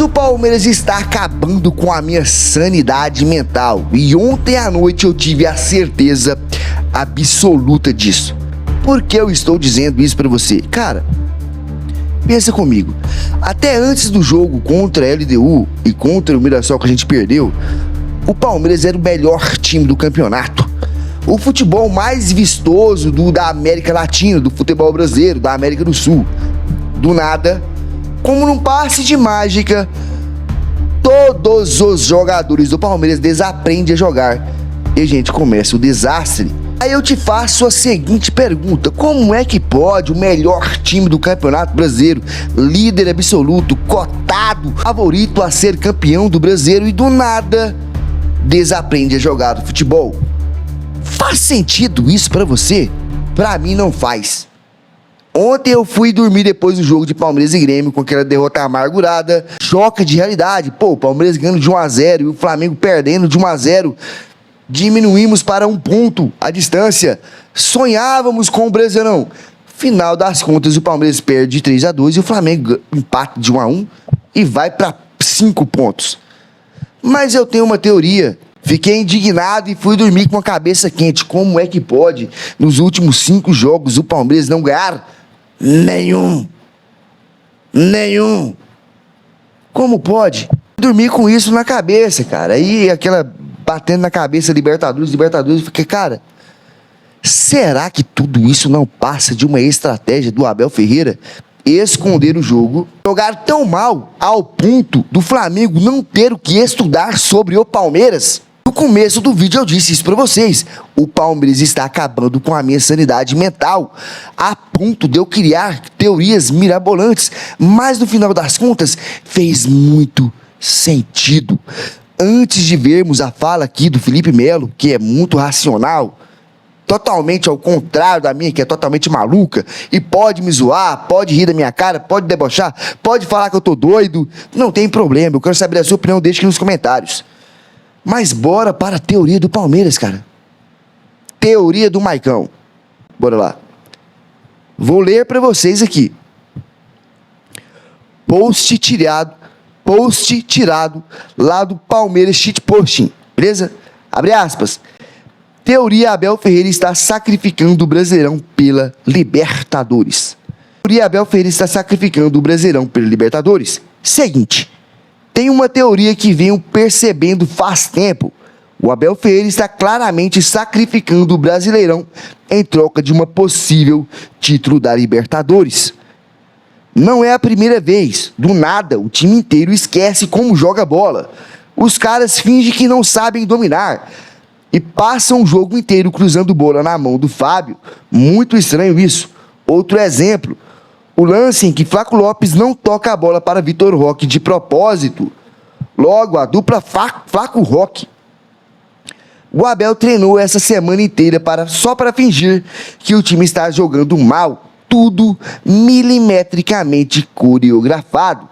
o Palmeiras está acabando com a minha sanidade mental. E ontem à noite eu tive a certeza absoluta disso. Por que eu estou dizendo isso pra você? Cara, pensa comigo. Até antes do jogo contra a LDU e contra o Mirassol que a gente perdeu, o Palmeiras era o melhor time do campeonato. O futebol mais vistoso da América Latina, do futebol brasileiro, da América do Sul. Do nada, como num passe de mágica, todos os jogadores do Palmeiras desaprendem a jogar e a gente começa o desastre. Aí eu te faço a seguinte pergunta: como é que pode o melhor time do Campeonato Brasileiro, líder absoluto, cotado, favorito a ser campeão do Brasileiro, e do nada desaprende a jogar futebol? Faz sentido isso pra você? Pra mim não faz. Ontem eu fui dormir depois do jogo de Palmeiras e Grêmio com aquela derrota amargurada, choque de realidade. Pô, o Palmeiras ganhando de 1-0 e o Flamengo perdendo de 1-0. Diminuímos para 1 ponto a distância. Sonhávamos com o Brasileirão. Final das contas, o Palmeiras perde de 3-2 e o Flamengo empata de 1-1 e vai para 5 pontos. Mas eu tenho uma teoria. Fiquei indignado e fui dormir com a cabeça quente. Como é que pode, nos últimos 5 jogos, o Palmeiras não ganhar nenhum? Como pode? Dormir com isso na cabeça, cara. Aí aquela batendo na cabeça Libertadores, eu fiquei, cara, será que tudo isso não passa de uma estratégia do Abel Ferreira? Esconder o jogo, jogar tão mal ao ponto do Flamengo não ter o que estudar sobre o Palmeiras? No começo do vídeo eu disse isso pra vocês: o Palmeiras está acabando com a minha sanidade mental, a ponto de eu criar teorias mirabolantes, mas no final das contas fez muito sentido. Antes de vermos a fala aqui do Felipe Melo, que é muito racional, totalmente ao contrário da minha, que é totalmente maluca, e pode me zoar, pode rir da minha cara, pode debochar, pode falar que eu tô doido, não tem problema, eu quero saber a sua opinião, deixe aqui nos comentários. Mas bora para a teoria do Palmeiras, cara. Teoria do Maicão. Bora lá. Vou ler para vocês aqui. Post tirado lá do Palmeiras Shitposting, beleza? Abre aspas. Teoria: Abel Ferreira está sacrificando o Brasileirão pela Libertadores. Teoria: Abel Ferreira está sacrificando o Brasileirão pela Libertadores. Seguinte, tem uma teoria que venho percebendo faz tempo. O Abel Ferreira está claramente sacrificando o Brasileirão em troca de uma possível título da Libertadores. Não é a primeira vez. Do nada, o time inteiro esquece como joga bola. Os caras fingem que não sabem dominar e passam o jogo inteiro cruzando bola na mão do Fábio. Muito estranho isso. Outro exemplo, o lance em que Flaco Lopes não toca a bola para Vitor Roque de propósito. Logo, a dupla Flaco-Roque. O Abel treinou essa semana inteira só para fingir que o time está jogando mal. Tudo milimetricamente coreografado.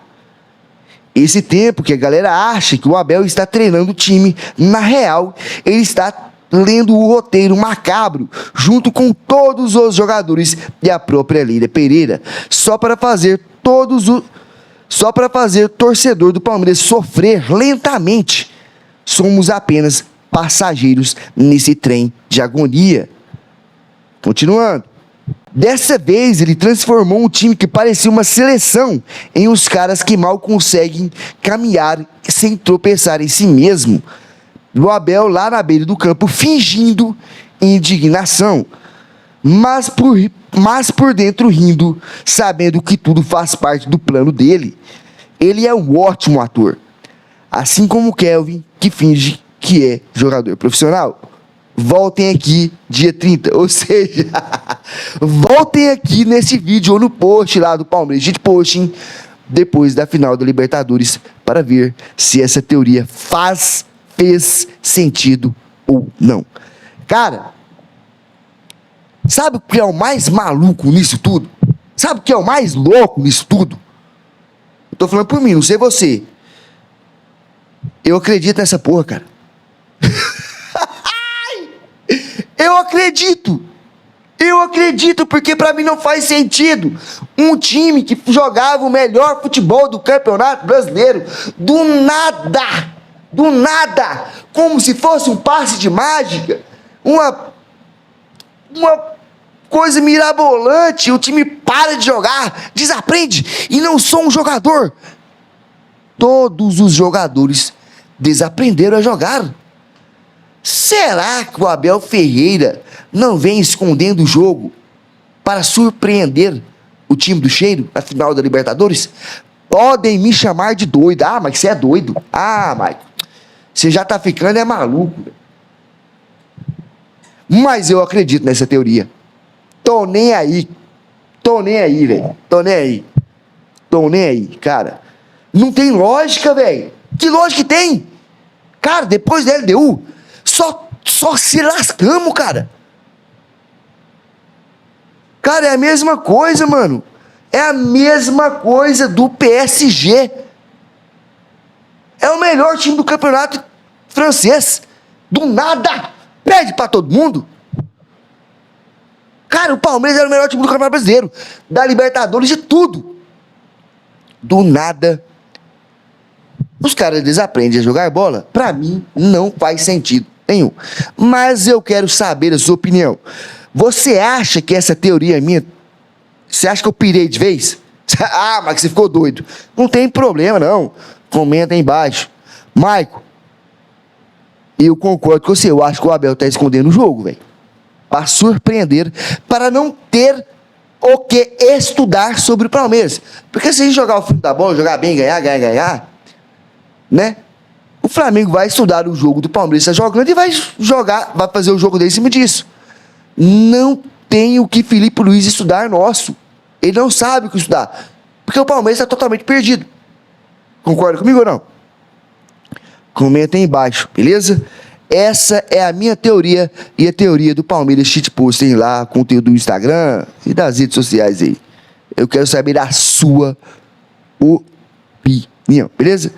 Esse tempo que a galera acha que o Abel está treinando o time, na real, ele está lendo o roteiro macabro, junto com todos os jogadores e a própria Leila Pereira, só para fazer torcedor do Palmeiras sofrer lentamente. Somos apenas passageiros nesse trem de agonia. Continuando. Dessa vez ele transformou um time que parecia uma seleção em uns caras que mal conseguem caminhar sem tropeçar em si mesmo. O Abel lá na beira do campo fingindo indignação, mas por dentro rindo, sabendo que tudo faz parte do plano dele. Ele é um ótimo ator, assim como o Kelvin, que finge que é jogador profissional. Voltem aqui dia 30, ou seja, voltem aqui nesse vídeo ou no post lá do Palmeiras Shitposting depois da final da Libertadores para ver se essa teoria fez sentido ou não. Cara, sabe o que é o mais maluco nisso tudo? Sabe o que é o mais louco nisso tudo? Eu tô falando por mim, não sei você. Eu acredito nessa porra, cara. Eu acredito. Eu acredito, porque pra mim não faz sentido um time que jogava o melhor futebol do Campeonato Brasileiro, do nada, como se fosse um passe de mágica, uma coisa mirabolante, o time para de jogar, desaprende, e não sou um jogador. Todos os jogadores desaprenderam a jogar. Será que o Abel Ferreira não vem escondendo o jogo para surpreender o time do Cheiro na final da Libertadores? Podem me chamar de doido. Ah, mas você é doido. Ah, Maicon, você já tá ficando maluco. Mas eu acredito nessa teoria. Tô nem aí, velho. Tô nem aí, cara. Não tem lógica, velho. Que lógica que tem? Cara, depois da LDU, só se lascamos, cara. Cara, é a mesma coisa, mano. É a mesma coisa do PSG. É o melhor time do campeonato francês. Do nada, perde pra todo mundo. Cara, o Palmeiras era o melhor time do campeonato brasileiro, da Libertadores, de tudo. Do nada, os caras desaprendem a jogar bola. Pra mim, não faz sentido nenhum. Mas eu quero saber a sua opinião. Você acha que essa teoria minha... Você acha que eu pirei de vez? Ah, mas você ficou doido. Não tem problema, não. Comenta aí embaixo. Maicon, eu concordo com você. Eu acho que o Abel tá escondendo o jogo, velho. Para surpreender, para não ter o que estudar sobre o Palmeiras. Porque se a gente jogar o filme da bola, jogar bem, ganhar, né? O Flamengo vai estudar o jogo do Palmeiras, está jogando, e vai fazer o jogo dele em cima disso. Não tem o que Felipe Luiz estudar nosso. Ele não sabe o que estudar. Porque o Palmeiras está totalmente perdido. Concorda comigo ou não? Comenta aí embaixo, beleza? Essa é a minha teoria e a teoria do Palmeiras Shitpost. Tem lá conteúdo do Instagram e das redes sociais aí. Eu quero saber a sua opinião, beleza?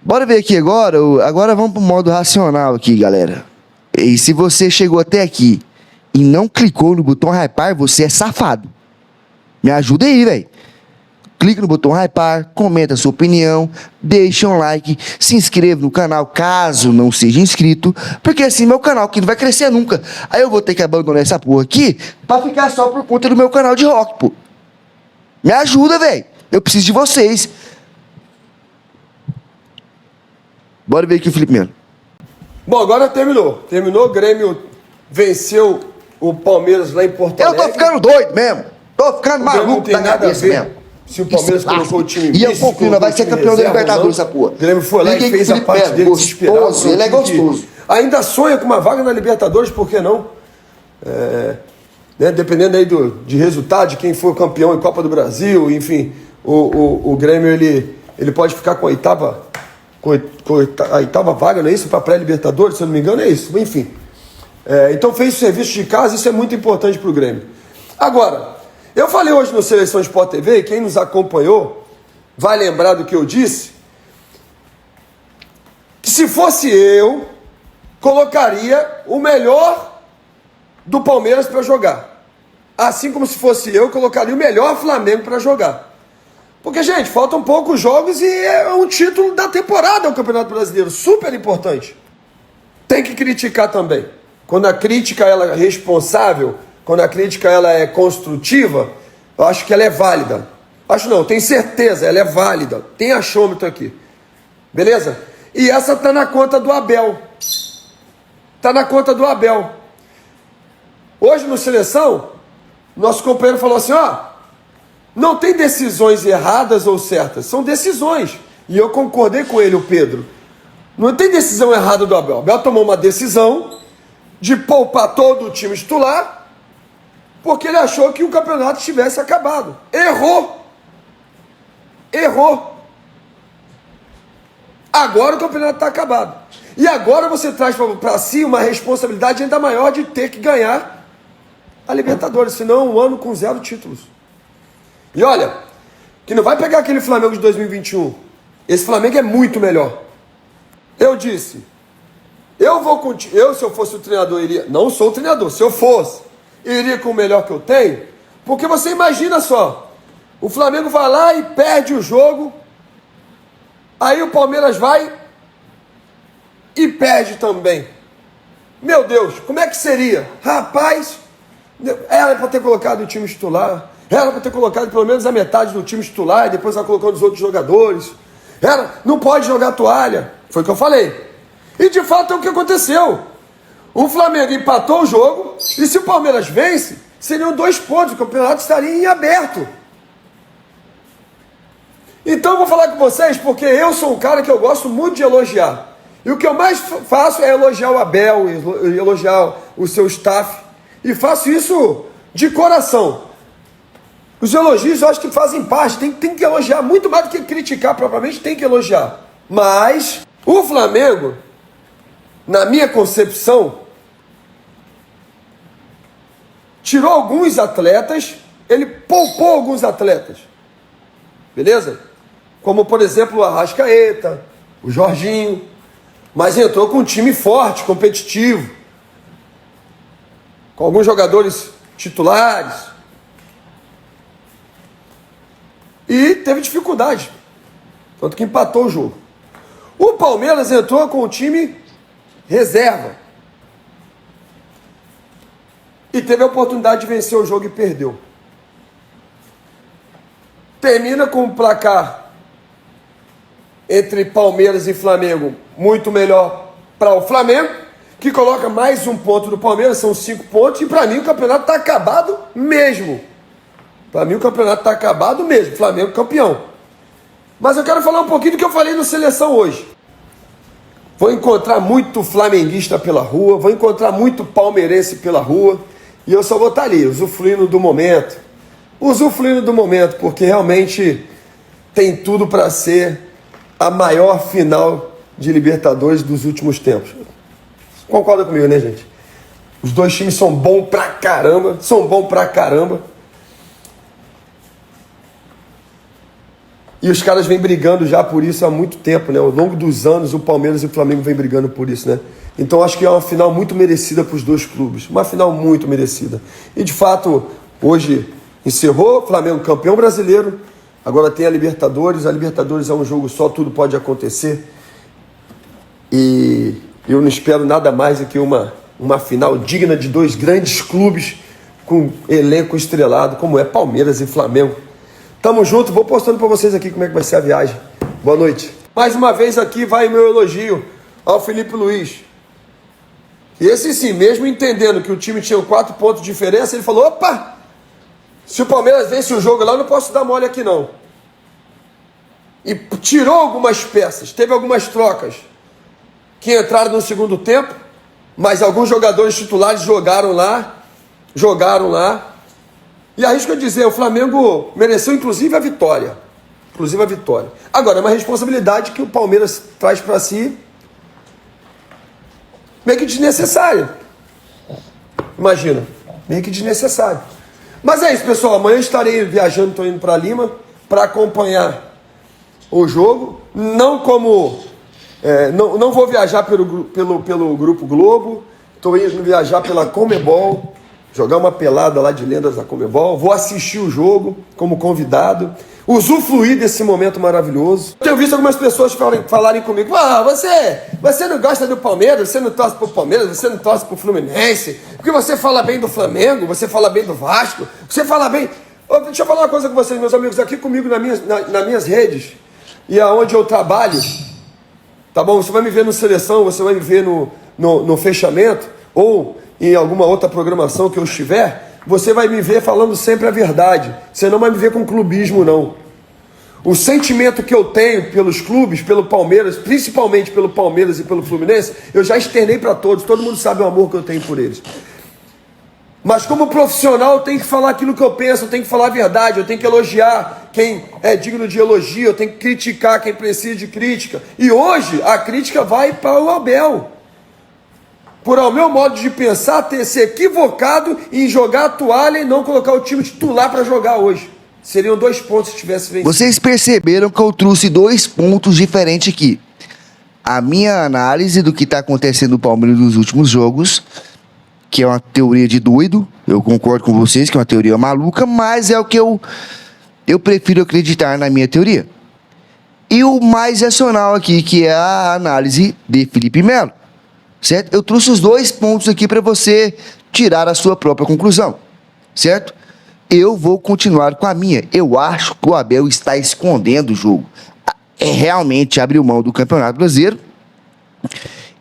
Bora ver aqui agora. Agora vamos pro modo racional aqui, galera. E se você chegou até aqui e não clicou no botão hypar, você é safado. Me ajuda aí, velho. Clique no botão hypar, comenta a sua opinião, deixa um like, se inscreva no canal caso não seja inscrito, porque assim meu canal aqui não vai crescer nunca. Aí eu vou ter que abandonar essa porra aqui pra ficar só por conta do meu canal de rock, pô. Me ajuda, velho. Eu preciso de vocês. Bora ver aqui o Felipe Melo. Bom, agora terminou. Terminou, o Grêmio venceu o Palmeiras lá em Porto Alegre. Eu tô ficando doido mesmo. Tô ficando maluco da cabeça mesmo. Se o Palmeiras colocou o time... E eu confio, vai ser campeão da Libertadores, essa porra. O Grêmio foi lá e fez a parte dele gostoso, ele é gostoso. Ainda sonha com uma vaga na Libertadores, por que não? Né, dependendo aí de resultado, de quem for campeão em Copa do Brasil, enfim, o Grêmio ele pode ficar com a oitava vaga, não é isso? Para pré-Libertadores, se eu não me engano, é isso. Enfim. Então fez o serviço de casa, isso é muito importante para o Grêmio. Agora, eu falei hoje no Seleção Sport TV, e quem nos acompanhou vai lembrar do que eu disse, que se fosse eu, colocaria o melhor do Palmeiras para jogar. Assim como se fosse eu, colocaria o melhor Flamengo para jogar. Porque, gente, faltam poucos jogos e é um título da temporada o Campeonato Brasileiro, super importante. Tem que criticar também. Quando a crítica ela é responsável, quando a crítica ela é construtiva, eu acho que ela é válida. Acho não, tenho certeza, ela é válida. Tem achômetro aqui. Beleza? E essa tá na conta do Abel. Tá na conta do Abel. Hoje no Seleção, nosso companheiro falou assim, não tem decisões erradas ou certas, são decisões. E eu concordei com ele, o Pedro. Não tem decisão errada do Abel. O Abel tomou uma decisão de poupar todo o time titular, porque ele achou que o campeonato tivesse acabado. Errou. Agora o campeonato está acabado. E agora você traz para si uma responsabilidade ainda maior de ter que ganhar a Libertadores, senão um ano com 0 títulos. E olha, que não vai pegar aquele Flamengo de 2021. Esse Flamengo é muito melhor. Eu disse, se eu fosse o treinador, não sou o treinador, se eu fosse, iria com o melhor que eu tenho? Porque você imagina só, o Flamengo vai lá e perde o jogo, aí o Palmeiras vai e perde também. Meu Deus, como é que seria? Rapaz, era para ter colocado o time titular, era para ter colocado pelo menos a metade do time titular e depois ela colocando os outros jogadores. Não pode jogar toalha, foi o que eu falei. E de fato é o que aconteceu. O Flamengo empatou o jogo e se o Palmeiras vence, seriam 2 pontos, o campeonato estaria em aberto. Então eu vou falar com vocês porque eu sou um cara que eu gosto muito de elogiar. E o que eu mais faço é elogiar o Abel, elogiar o seu staff. E faço isso de coração. Os elogios eu acho que fazem parte, tem que elogiar, muito mais do que criticar propriamente, tem que elogiar. Mas o Flamengo, na minha concepção, tirou alguns atletas, ele poupou alguns atletas. Beleza? Como, por exemplo, o Arrascaeta, o Jorginho, mas entrou com um time forte, competitivo, com alguns jogadores titulares. E teve dificuldade, tanto que empatou o jogo. O Palmeiras entrou com o time reserva e teve a oportunidade de vencer o jogo e perdeu. Termina com um placar entre Palmeiras e Flamengo muito melhor para o Flamengo, que coloca mais um ponto do Palmeiras, são 5 pontos, e para mim o campeonato está acabado mesmo. Para mim o campeonato está acabado mesmo, Flamengo campeão. Mas eu quero falar um pouquinho do que eu falei no Seleção hoje. Vou encontrar muito flamenguista pela rua, vou encontrar muito palmeirense pela rua, e eu só vou estar ali, usufruindo do momento, porque realmente tem tudo para ser a maior final de Libertadores dos últimos tempos. Concorda comigo, né, gente? Os dois times são bons pra caramba, E os caras vêm brigando já por isso há muito tempo, né? Ao longo dos anos, o Palmeiras e o Flamengo vêm brigando por isso, né? Então acho que é uma final muito merecida para os dois clubes. Uma final muito merecida. E de fato, hoje encerrou, Flamengo campeão brasileiro. Agora tem a Libertadores. A Libertadores é um jogo só, tudo pode acontecer. E eu não espero nada mais do que uma final digna de dois grandes clubes com elenco estrelado, como é Palmeiras e Flamengo. Tamo junto, vou postando para vocês aqui como é que vai ser a viagem. Boa noite. Mais uma vez aqui vai o meu elogio ao Felipe Luiz. Esse sim, mesmo entendendo que o time tinha 4 pontos de diferença, ele falou, opa, se o Palmeiras vence o jogo lá, eu não posso dar mole aqui não. E tirou algumas peças, teve algumas trocas que entraram no segundo tempo, mas alguns jogadores titulares jogaram lá. E arrisco a dizer, o Flamengo mereceu inclusive a vitória. Agora, é uma responsabilidade que o Palmeiras traz para si meio que desnecessária. Imagina, meio que desnecessário. Mas é isso, pessoal. Amanhã estarei viajando, estou indo para Lima para acompanhar o jogo. Não vou viajar pelo Grupo Globo. Estou indo viajar pela Conmebol, jogar uma pelada lá de lendas da Conmebol. Vou assistir o jogo como convidado, usufruir desse momento maravilhoso. Tenho visto algumas pessoas falarem comigo, você não gosta do Palmeiras, você não torce pro Palmeiras, você não torce pro Fluminense, porque você fala bem do Flamengo, você fala bem do Vasco, você fala bem... Deixa eu falar uma coisa com vocês, meus amigos, aqui comigo nas minhas redes e aonde eu trabalho, tá bom? Você vai me ver no Seleção, você vai me ver no fechamento ou em alguma outra programação que eu estiver, você vai me ver falando sempre a verdade. Você não vai me ver com clubismo, não. O sentimento que eu tenho pelos clubes, pelo Palmeiras, principalmente pelo Palmeiras e pelo Fluminense, eu já externei para todos. Todo mundo sabe o amor que eu tenho por eles. Mas como profissional, eu tenho que falar aquilo que eu penso, eu tenho que falar a verdade, eu tenho que elogiar quem é digno de elogio, eu tenho que criticar quem precisa de crítica. E hoje, a crítica vai para o Abel. Por ao meu modo de pensar, ter se equivocado em jogar a toalha e não colocar o time titular para jogar hoje. Seriam 2 pontos se tivesse vencido. Vocês perceberam que eu trouxe 2 pontos diferentes aqui. A minha análise do que está acontecendo no Palmeiras nos últimos jogos que é uma teoria de doido. Eu concordo com vocês que é uma teoria maluca, mas é o que eu prefiro acreditar na minha teoria. E o mais racional aqui, que é a análise de Felipe Melo, certo? Eu trouxe os 2 pontos aqui para você tirar a sua própria conclusão, certo? Eu vou continuar com a minha. Eu acho que o Abel está escondendo o jogo. Realmente abriu mão do Campeonato Brasileiro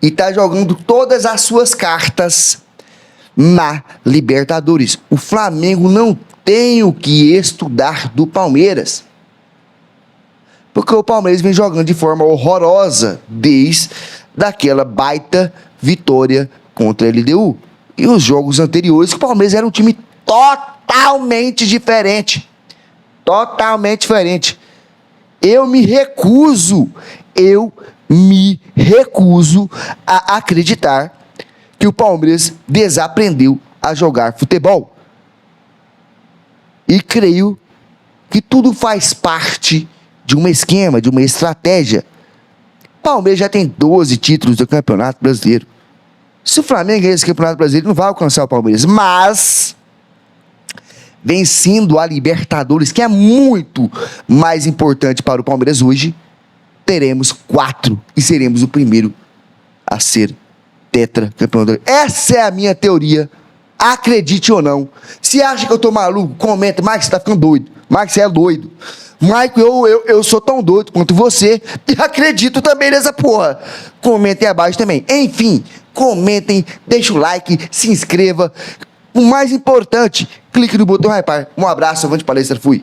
e está jogando todas as suas cartas na Libertadores. O Flamengo não tem o que estudar do Palmeiras, porque o Palmeiras vem jogando de forma horrorosa desde daquela baita vitória contra a LDU. E os jogos anteriores, que o Palmeiras era um time totalmente diferente. Totalmente diferente. Eu me recuso a acreditar que o Palmeiras desaprendeu a jogar futebol. E creio que tudo faz parte de um esquema, de uma estratégia. O Palmeiras já tem 12 títulos do Campeonato Brasileiro. Se o Flamengo ganhar esse Campeonato Brasileiro, não vai alcançar o Palmeiras. Mas, vencendo a Libertadores, que é muito mais importante para o Palmeiras hoje, teremos 4 e seremos o primeiro a ser tetracampeão. Essa é a minha teoria. Acredite ou não. Se acha que eu tô maluco, comenta. Mike, você tá ficando doido. Mike, você é doido. Mike, eu sou tão doido quanto você e acredito também nessa porra. Comentem abaixo também. Enfim, comentem, deixa o like, se inscreva. O mais importante, clique no botão hypar. Um abraço, avante palestra, fui.